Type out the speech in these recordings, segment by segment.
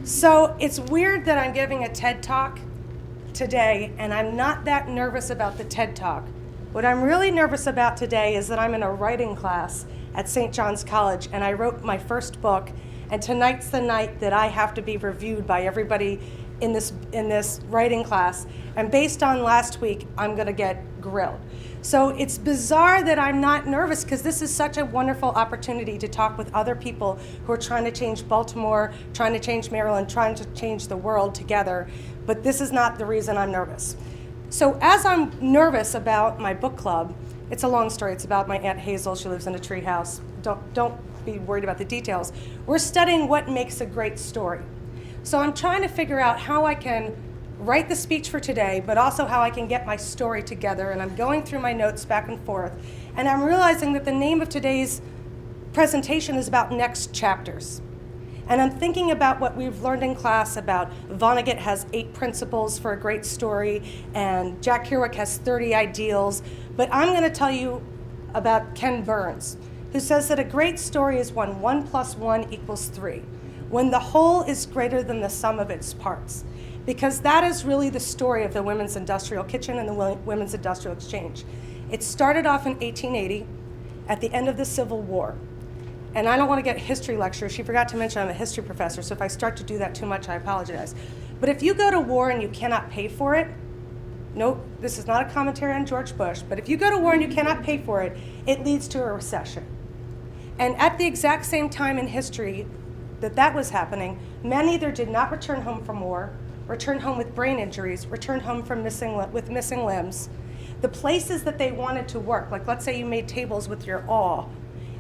So it's weird that I'm giving a TED Talk today, and I'm not that nervous about the TED Talk. What I'm really nervous about today is that I'm in a writing class at St. John's College, and I wrote my first book, and tonight's the night that I have to be reviewed by everybody in this writing class. And based on last week, I'm gonna get grilled. So it's bizarre that I'm not nervous, because this is such a wonderful opportunity to talk with other people who are trying to change Baltimore, trying to change Maryland, trying to change the world together. But this is not the reason I'm nervous. So as I'm nervous about my book club, it's a long story. It's about my Aunt Hazel. She lives in a tree house. Don't be worried about the details. We're studying what makes a great story. So I'm trying to figure out how I can write the speech for today, but also how I can get my story together. And I'm going through my notes back and forth. And I'm realizing that the name of today's presentation is about next chapters. And I'm thinking about what we've learned in class about Vonnegut has 8 principles for a great story, and Jack Kerouac has 30 ideals. But I'm going to tell you about Ken Burns, who says that a great story is when 1 + 1 = 3, when the whole is greater than the sum of its parts. Because that is really the story of the Women's Industrial Kitchen and the Women's Industrial Exchange. It started off in 1880 at the end of the Civil War. And I don't want to get a history lecture. She forgot to mention I'm a history professor, so if I start to do that too much, I apologize. But if you go to war and you cannot pay for it, nope, this is not a commentary on George Bush, but if you go to war and you cannot pay for it, it leads to a recession. And at the exact same time in history that was happening, men either did not return home from war, returned home with brain injuries, returned home with missing limbs. The places that they wanted to work, like let's say you made tables with your awl,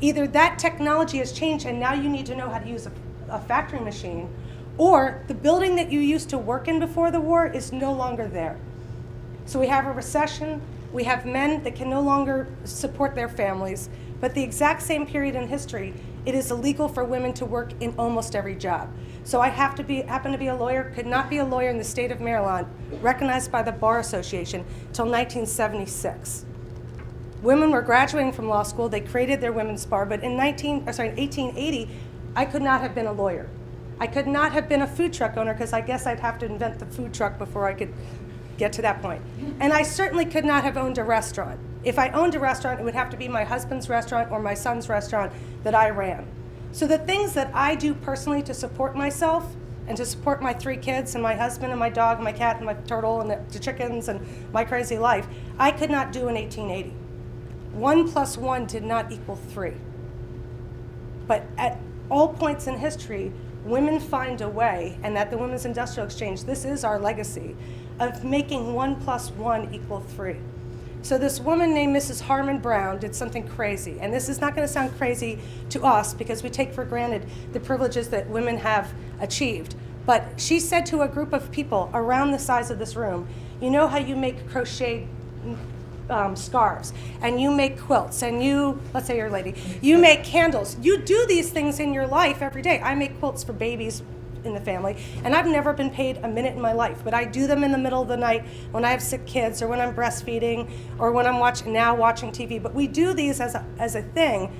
either that technology has changed and now you need to know how to use a factory machine, or the building that you used to work in before the war is no longer there. So we have a recession, we have men that can no longer support their families, but the exact same period in history, it is illegal for women to work in almost every job. So I happen to be a lawyer, could not be a lawyer in the state of Maryland, recognized by the Bar Association until 1976. Women were graduating from law school, they created their women's bar, but in 1880, I could not have been a lawyer. I could not have been a food truck owner, because I guess I'd have to invent the food truck before I could get to that point. And I certainly could not have owned a restaurant. If I owned a restaurant, it would have to be my husband's restaurant or my son's restaurant that I ran. So the things that I do personally to support myself and to support my 3 kids and my husband and my dog and my cat and my turtle and the chickens and my crazy life, I could not do in 1880. 1 + 1 did not = 3. But at all points in history, women find a way, and at the Women's Industrial Exchange, this is our legacy, of making 1 + 1 = 3. So this woman named Mrs. Harmon Brown did something crazy. And this is not going to sound crazy to us because we take for granted the privileges that women have achieved. But she said to a group of people around the size of this room, you know how you make crocheted scarves, and you make quilts, and you, let's say you're a lady, you make candles. You do these things in your life every day. I make quilts for babies in the family, and I've never been paid a minute in my life, but I do them in the middle of the night when I have sick kids, or when I'm breastfeeding, or when I'm watching TV. But we do these as a thing,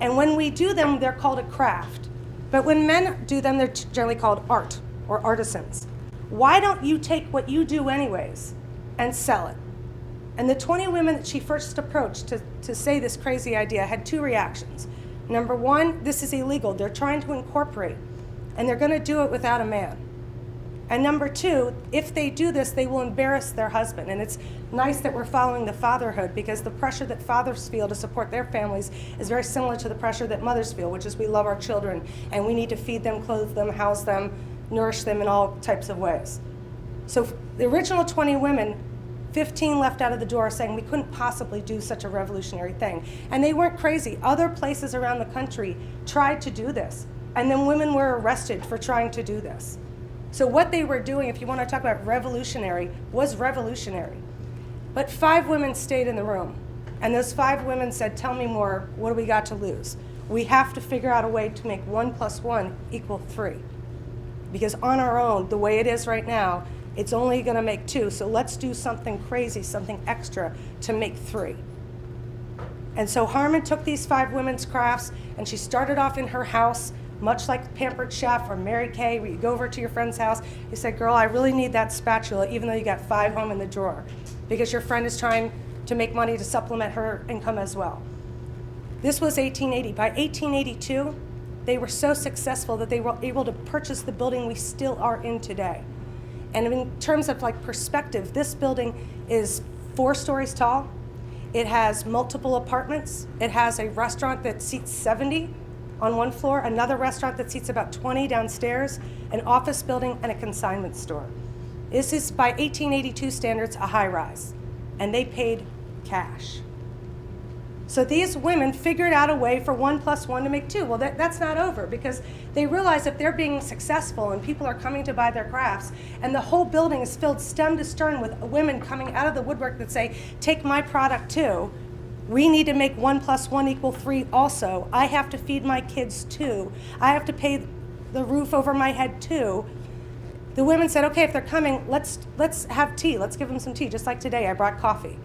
and when we do them, they're called a craft. But when men do them, they're generally called art or artisans. Why don't you take what you do anyways and sell it? And the 20 women that she first approached to say this crazy idea had 2 reactions. Number 1, this is illegal. They're trying to incorporate, and they're going to do it without a man. And number 2, if they do this, they will embarrass their husband. And it's nice that we're following the fatherhood, because the pressure that fathers feel to support their families is very similar to the pressure that mothers feel, which is we love our children, and we need to feed them, clothe them, house them, nourish them in all types of ways. So the original 20 women, 15 left out of the door saying we couldn't possibly do such a revolutionary thing. And they weren't crazy. Other places around the country tried to do this, and then women were arrested for trying to do this. So what they were doing, if you want to talk about revolutionary, was revolutionary. But 5 women stayed in the room, and those 5 women said, tell me more, what do we got to lose? We have to figure out a way to make 1 + 1 = 3. Because on our own, the way it is right now, it's only going to make 2, so let's do something crazy, something extra to make 3. And so Harmon took these 5 women's crafts, and she started off in her house much like Pampered Chef or Mary Kay, where you go over to your friend's house, you say, girl, I really need that spatula, even though you got 5 home in the drawer, because your friend is trying to make money to supplement her income as well. This was 1880. By 1882, they were so successful that they were able to purchase the building we still are in today. And in terms of like perspective, this building is 4 stories tall. It has multiple apartments. It has a restaurant that seats 70 on one floor, another restaurant that seats about 20 downstairs, an office building, and a consignment store. This is, by 1882 standards, a high rise, and they paid cash. So these women figured out a way for 1 + 1 to make 2. Well, that's not over, because they realize if they're being successful and people are coming to buy their crafts, and the whole building is filled stem to stern with women coming out of the woodwork that say, take my product too, we need to make 1 + 1 = 3 also. I have to feed my kids too. I have to pay the roof over my head too. The women said, okay, if they're coming, let's have tea. Let's give them some tea. Just like today, I brought coffee.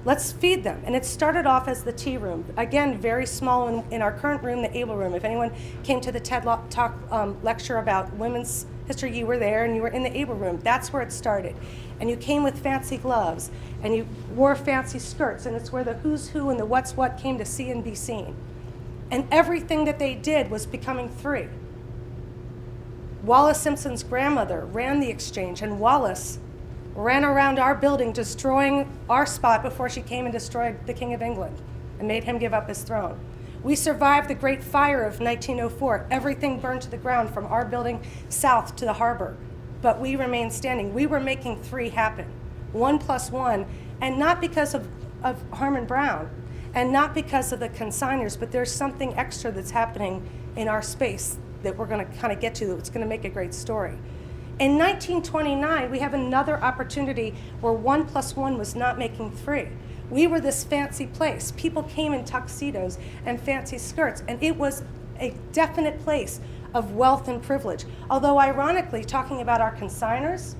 Let's feed them. And it started off as the tea room. Again, very small in our current room, the Able Room. If anyone came to the TED lecture about women's history, you were there and you were in the Able Room. That's where it started. And you came with fancy gloves and you wore fancy skirts, and it's where the who's who and the what's what came to see and be seen. And everything that they did was becoming 3. Wallace Simpson's grandmother ran the exchange, and Wallace ran around our building destroying our spot before she came and destroyed the King of England and made him give up his throne. We survived the Great Fire of 1904. Everything burned to the ground from our building south to the harbor, but we remained standing. We were making 3 happen, 1 + 1, and not because of Harmon Brown and not because of the consigners, but there's something extra that's happening in our space that we're going to kind of get to. It's going to make a great story. In 1929, we have another opportunity where 1 + 1 was not making 3. We were this fancy place. People came in tuxedos and fancy skirts, and it was a definite place of wealth and privilege. Although ironically, talking about our consigners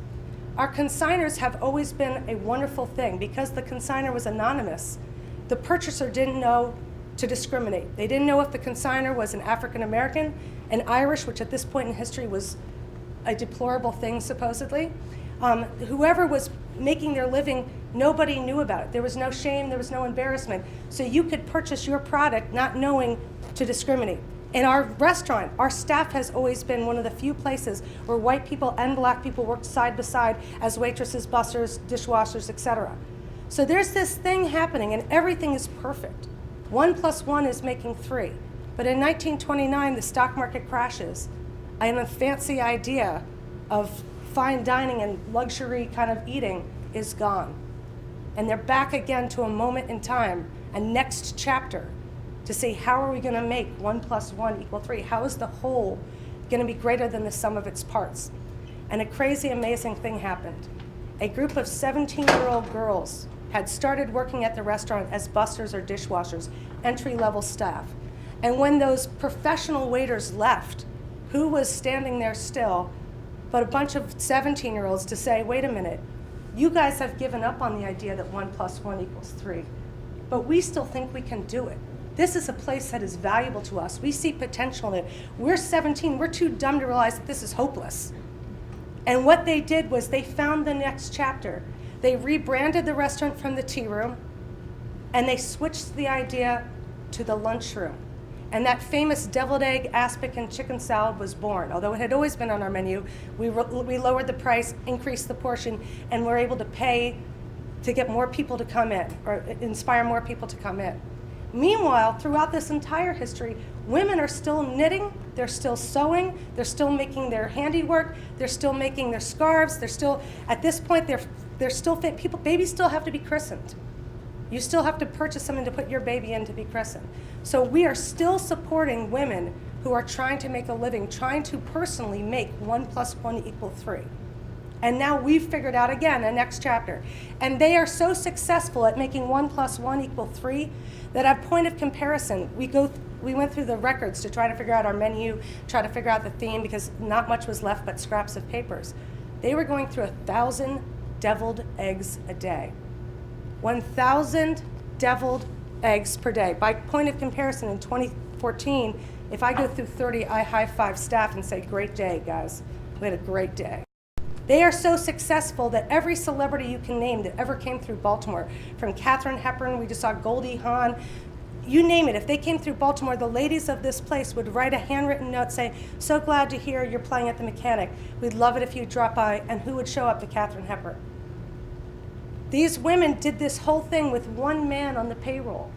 have always been a wonderful thing. Because the consigner was anonymous, the purchaser didn't know to discriminate. They didn't know if the consigner was an African American, an Irish, which at this point in history was a deplorable thing, supposedly. Whoever was making their living, nobody knew about it. There was no shame, there was no embarrassment. So you could purchase your product not knowing to discriminate. In our restaurant, our staff has always been one of the few places where white people and black people worked side by side as waitresses, bussers, dishwashers, etc. So there's this thing happening, and everything is perfect. 1 + 1 is making 3. But in 1929, the stock market crashes, and a fancy idea of fine dining and luxury kind of eating is gone. And they're back again to a moment in time, a next chapter, to say, how are we going to make 1 + 1 = 3? How is the whole going to be greater than the sum of its parts? And a crazy, amazing thing happened. A group of 17-year-old girls had started working at the restaurant as bussers or dishwashers, entry-level staff. And when those professional waiters left, who was standing there still but a bunch of 17-year-olds to say, wait a minute, you guys have given up on the idea that 1 + 1 = 3, but we still think we can do it. This is a place that is valuable to us. We see potential in it. We're 17, we're too dumb to realize that this is hopeless. And what they did was they found the next chapter. They rebranded the restaurant from the tea room, and they switched the idea to the lunchroom. And that famous deviled egg, aspic, and chicken salad was born. Although it had always been on our menu, we lowered the price, increased the portion, and were able to pay to get more people to come in, or inspire more people to come in. Meanwhile, throughout this entire history, women are still knitting, they're still sewing, they're still making their handiwork, they're still making their scarves, they're still, at this point, they're still people, babies still have to be christened. You still have to purchase something to put your baby in to be christened. So we are still supporting women who are trying to make a living, trying to personally make 1 + 1 = 3. And now we've figured out, again, a next chapter. And they are so successful at making 1 + 1 = 3 that at point of comparison, we went through the records to try to figure out our menu, try to figure out the theme, because not much was left but scraps of papers. They were going through 1,000 deviled eggs a day. 1,000 deviled eggs per day. By point of comparison, in 2014, If I go through 30, I high-five staff and say, great day, guys. We had a great day. They are so successful that every celebrity you can name that ever came through Baltimore, from Katharine Hepburn, we just saw Goldie Hawn, you name it, if they came through Baltimore, the ladies of this place would write a handwritten note saying, so glad to hear you're playing at the Mechanic. We'd love it if you'd drop by. And who would show up? To Katharine Hepburn. These women did this whole thing with one man on the payroll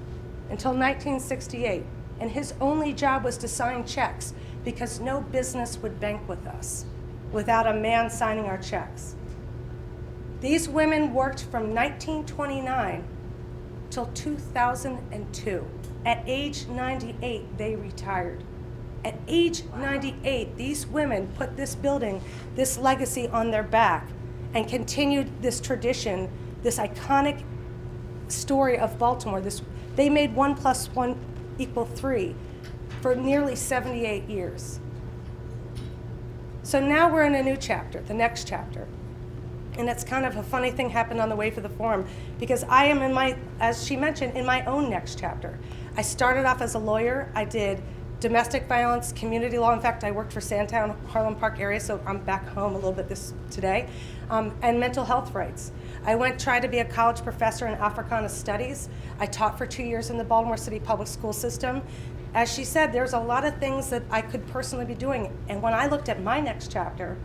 until 1968. And his only job was to sign checks because no business would bank with us without a man signing our checks. These women worked from 1929 till 2002. At age 98, they retired. At age 98, these women put this building, this legacy on their back and continued this tradition, this iconic story of Baltimore. They made 1 + 1 = 3 for nearly 78 years. So now we're in a new chapter, the next chapter. And it's kind of a funny thing happened on the way for the forum because I am in my, as she mentioned, in my own next chapter. I started off as a lawyer. I did domestic violence, community law. In fact, I worked for Sandtown, Harlem Park area, so I'm back home a little bit today, and mental health rights. I tried to be a college professor in Africana studies. I taught for 2 years in the Baltimore City public school system. As she said, there's a lot of things that I could personally be doing. And when I looked at my next chapter,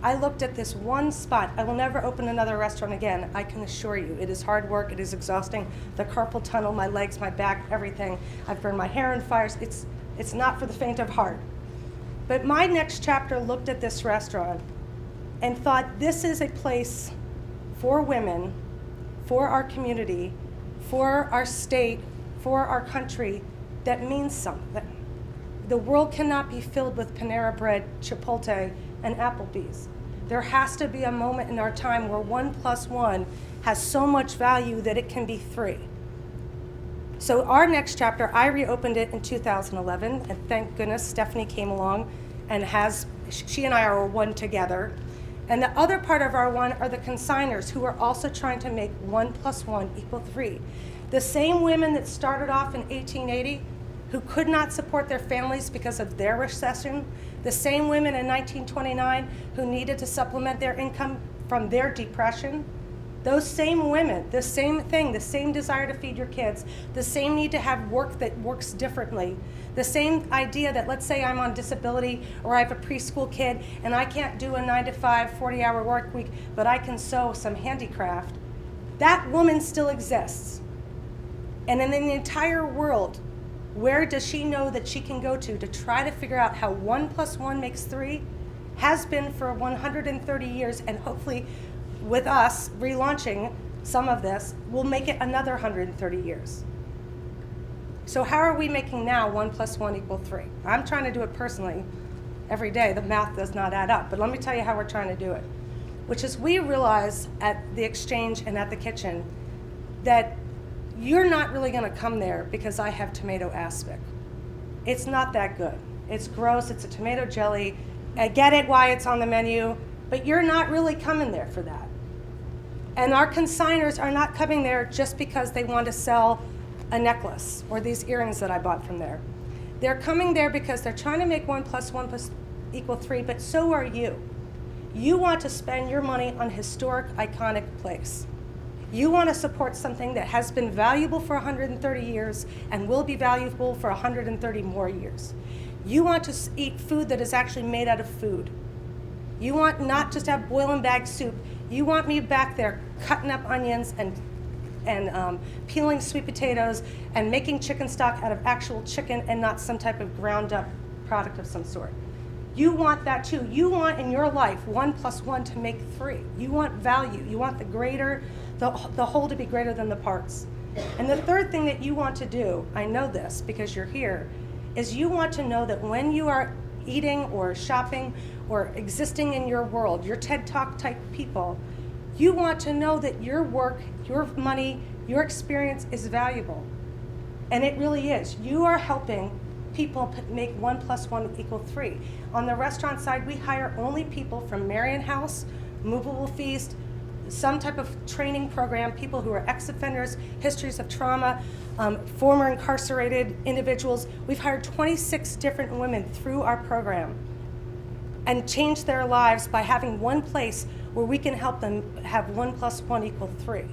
I looked at this one spot. I will never open another restaurant again, I can assure you. It is hard work, it is exhausting. The carpal tunnel, my legs, my back, everything. I've burned my hair in fires. It's not for the faint of heart. But my next chapter looked at this restaurant and thought, this is a place for women, for our community, for our state, for our country that means something. The world cannot be filled with Panera Bread, Chipotle, and Applebee's. There has to be a moment in our time where 1 + 1 has so much value that it can be 3. So our next chapter, I reopened it in 2011, and thank goodness Stephanie came along and she and I are one together. And the other part of our one are the consigners who are also trying to make 1 + 1 = 3. The same women that started off in 1880 who could not support their families because of their recession, the same women in 1929 who needed to supplement their income from their depression, those same women, the same thing, the same desire to feed your kids, the same need to have work that works differently, the same idea that, let's say I'm on disability or I have a preschool kid and I can't do a 9-to-5, 40-hour work week, but I can sew some handicraft. That woman still exists. And in the entire world, where does she know that she can go to try to figure out how 1 + 1 makes 3? Has been for 130 years, and hopefully with us relaunching some of this, we'll make it another 130 years. So how are we making now 1 + 1 = 3? I'm trying to do it personally every day. The math does not add up, but let me tell you how we're trying to do it, which is we realize at the exchange and at the kitchen that you're not really going to come there because I have tomato aspic. It's not that good. It's gross. It's a tomato jelly. I get it why it's on the menu, but you're not really coming there for that. And our consigners are not coming there just because they want to sell a necklace or these earrings that I bought from there. They're coming there because they're trying to make 1 + 1 = 3, but so are you. You want to spend your money on a historic, iconic place. You want to support something that has been valuable for 130 years and will be valuable for 130 more years. You want to eat food that is actually made out of food. You want not just to have boil and bag soup. You want me back there cutting up onions and peeling sweet potatoes and making chicken stock out of actual chicken and not some type of ground up product of some sort. You want that too. You want in your life 1 + 1 to make 3. You want value. You want the whole to be greater than the parts. And the third thing that you want to do, I know this because you're here, is you want to know that when you are eating or shopping or existing in your world, your TED Talk type people, you want to know that your work, your money, your experience is valuable. And it really is. You are helping people make 1 + 1 = 3. On the restaurant side, we hire only people from Marion House, Movable Feast, some type of training program, people who are ex-offenders, histories of trauma, former incarcerated individuals. We've hired 26 different women through our program and changed their lives by having one place where we can help them have 1 + 1 = 3.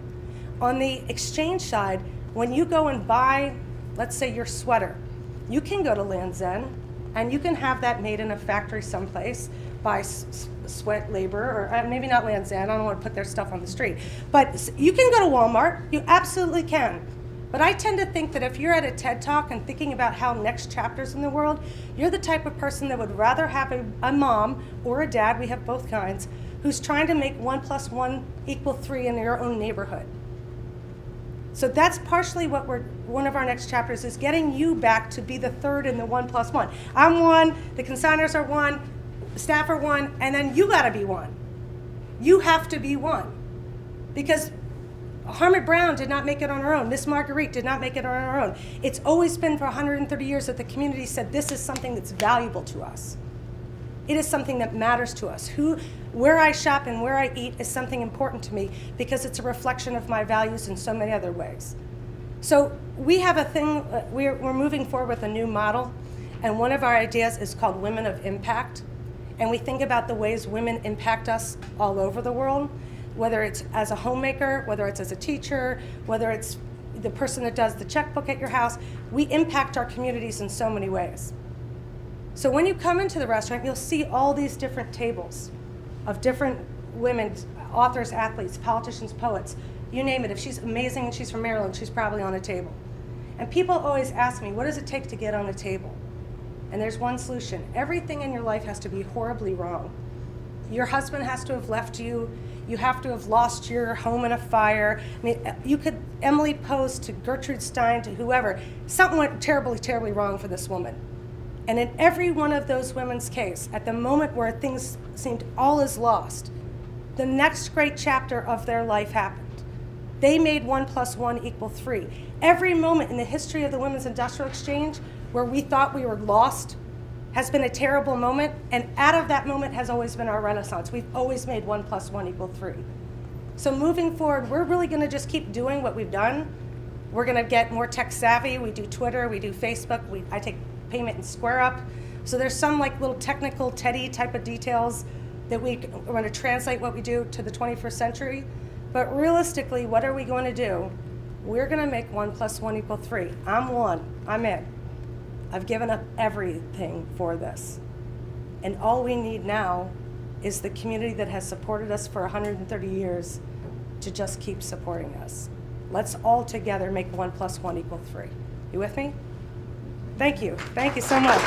On the exchange side, when you go and buy, let's say, your sweater, you can go to Land's End and you can have that made in a factory someplace by sweat labor, or maybe not Land's End, I don't want to put their stuff on the street, but you can go to Walmart, you absolutely can. But I tend to think that if you're at a TED Talk and thinking about how next chapters in the world, you're the type of person that would rather have a mom or a dad, we have both kinds, who's trying to make 1 + 1 = 3 in your own neighborhood. So that's partially what one of our next chapters is, getting you back to be the third in the 1 + 1. I'm one, the consigners are one, the staff are one, and then you gotta be one. You have to be one. Because Harmit Brown did not make it on her own. Miss Marguerite did not make it on her own. It's always been for 130 years that the community said this is something that's valuable to us. It is something that matters to us. Where I shop and where I eat is something important to me because it's a reflection of my values in so many other ways. So we have a thing, we're moving forward with a new model, and one of our ideas is called Women of Impact. And we think about the ways women impact us all over the world, whether it's as a homemaker, whether it's as a teacher, whether it's the person that does the checkbook at your house. We impact our communities in so many ways. So when you come into the restaurant, you'll see all these different tables of different women, authors, athletes, politicians, poets, you name it. If she's amazing and she's from Maryland, she's probably on a table. And people always ask me, what does it take to get on a table? And there's one solution. Everything in your life has to be horribly wrong. Your husband has to have left you. You have to have lost your home in a fire. I mean, you could, Emily Post to Gertrude Stein to whoever, something went terribly, terribly wrong for this woman. And in every one of those women's case, at the moment where things seemed all is lost, the next great chapter of their life happened. They made 1 + 1 = 3. Every moment in the history of the Women's Industrial Exchange where we thought we were lost has been a terrible moment, and out of that moment has always been our renaissance. We've always made 1 + 1 = 3. So moving forward, we're really gonna just keep doing what we've done. We're gonna get more tech savvy. We do Twitter, we do Facebook, I take payment in Square Up. So there's some like little technical TEDy type of details that we're going to translate what we do to the 21st century. But realistically, what are we going to do? We're going to make 1 + 1 = 3. I'm one, I'm it. I've given up everything for this. And all we need now is the community that has supported us for 130 years to just keep supporting us. Let's all together make 1 + 1 = 3. You with me? Thank you. Thank you so much.